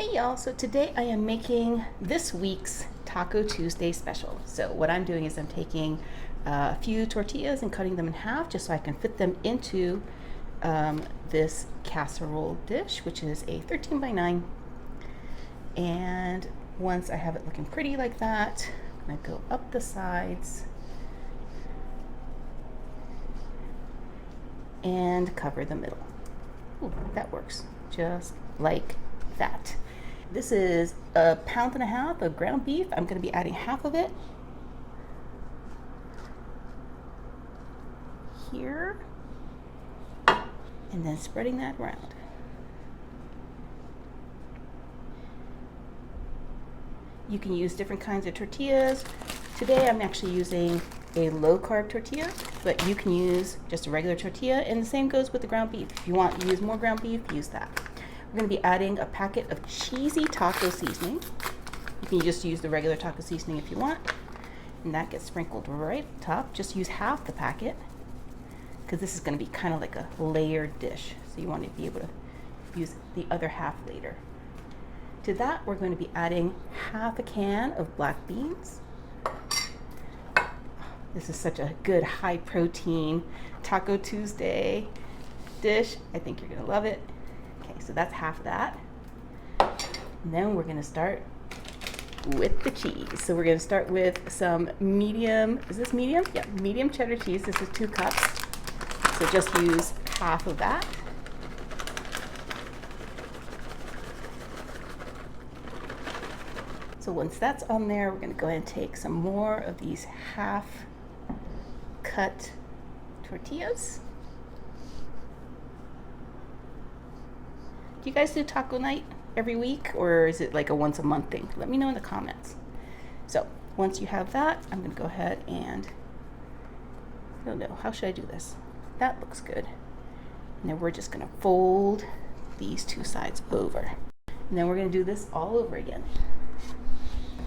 Hey y'all, so today I am making this week's Taco Tuesday special. So what I'm doing is I'm taking a few tortillas and cutting them in half just so I can fit them into this casserole dish, which is a 13 by 9. And once I have it looking pretty like that, I'm gonna go up the sides and cover the middle. Ooh, that works, just like that. This is 1.5 pounds of ground beef. I'm going to be adding half of it here and then spreading that around. You can use different kinds of tortillas. Today I'm actually using a low carb tortilla, but you can use just a regular tortilla, and the same goes with the ground beef. If you want to use more ground beef, use that. We're going to be adding a packet of cheesy taco seasoning. You can just use the regular taco seasoning if you want, and that gets sprinkled right on top. Just use half the packet because this is going to be kind of like a layered dish, so you want to be able to use the other half later. To that, we're going to be adding half a can of black beans. This is such a good high protein Taco Tuesday dish. I think you're going to love it. Okay, so that's half of that. And then we're going to start with the cheese. So we're going to start with some medium, is this medium? Yeah, medium cheddar cheese. This is 2 cups. So just use half of that. So once that's on there, we're going to go ahead and take some more of these half cut tortillas. Do you guys do taco night every week, or is it like a once a month thing? Let me know in the comments. So once you have that, I'm going to go ahead and, I don't know, how should I do this? That looks good. And then we're just going to fold these 2 sides over. And then we're going to do this all over again.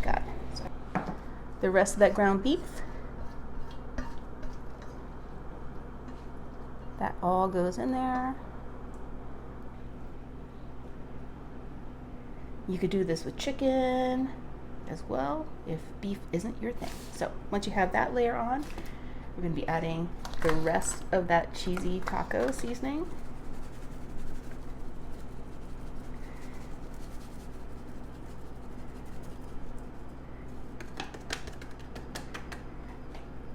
Got the rest of that ground beef. That all goes in there. You could do this with chicken as well if beef isn't your thing. So once you have that layer on, we're going to be adding the rest of that cheesy taco seasoning.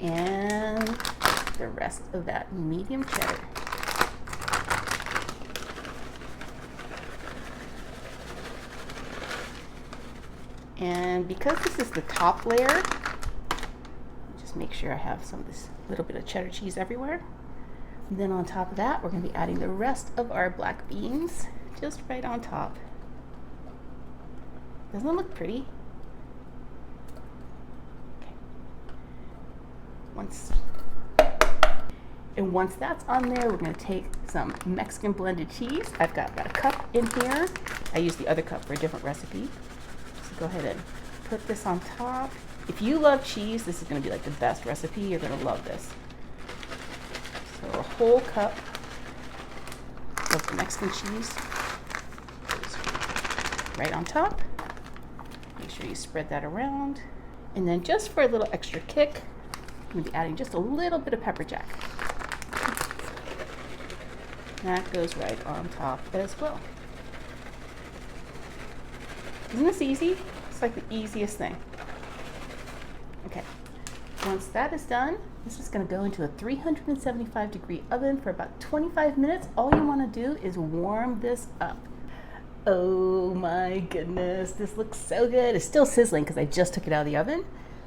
And the rest of that medium cheddar. And because this is the top layer, just make sure I have some of this little bit of cheddar cheese everywhere. And then on top of that, we're going to be adding the rest of our black beans just right on top. Doesn't it look pretty? Okay. Once that's on there, we're going to take some Mexican blended cheese. I've got about 1 cup in here. I use the other cup for a different recipe. So go ahead and put this on top. If you love cheese, this is going to be like the best recipe. You're going to love this. So a whole cup of the Mexican cheese right on top. Make sure you spread that around. And then just for a little extra kick, I'm going to be adding just a little bit of pepper jack. That goes right on top as well. Isn't this easy? It's like the easiest thing. Okay, once that is done, this is going to go into a 375-degree oven for about 25 minutes. All you want to do is warm this up. Oh my goodness, this looks so good. It's still sizzling because I just took it out of the oven.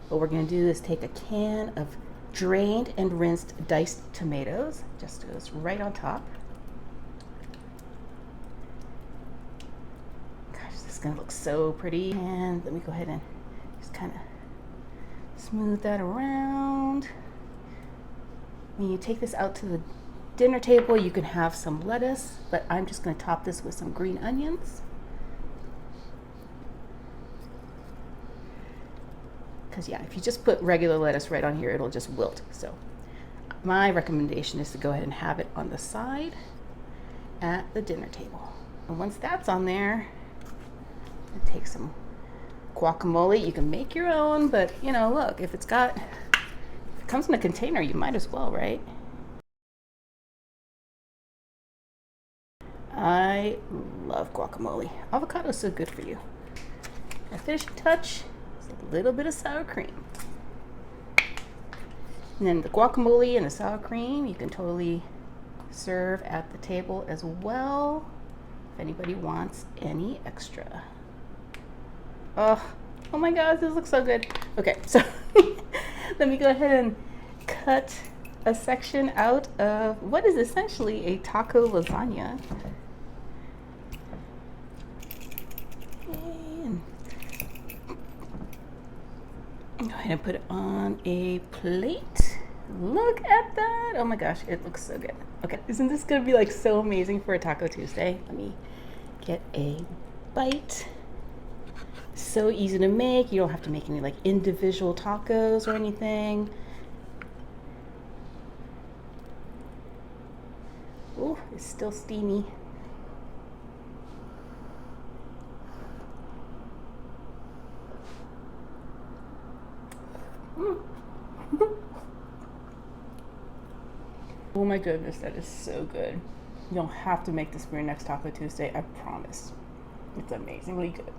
What we're going to do is take a can of drained and rinsed diced tomatoes. Just goes right on top. It's going to look so pretty. And let me go ahead and just kind of smooth that around. When you take this out to the dinner table, you can have some lettuce, but I'm just going to top this with some green onions. Because yeah, if you just put regular lettuce right on here, it'll just wilt. So my recommendation is to go ahead and have it on the side at the dinner table. And once that's on there, And take some guacamole. You can make your own, but you know, look, if it comes in a container, you might as well, right? I love guacamole. Avocado's so good for you. A finishing touch is a little bit of sour cream. And then the guacamole and the sour cream, you can totally serve at the table as well if anybody wants any extra. Oh my gosh, this looks so good. Okay, so let me go ahead and cut a section out of what is essentially a taco lasagna. And go ahead and put it on a plate. Look at that. Oh my gosh, it looks so good. Okay, isn't this gonna be like so amazing for a Taco Tuesday? Let me get a bite. So easy to make. You don't have to make any like individual tacos or anything. Ooh, it's still steamy. Oh my goodness, that is so good. You don't have to make this for your next Taco Tuesday, I promise. It's amazingly good.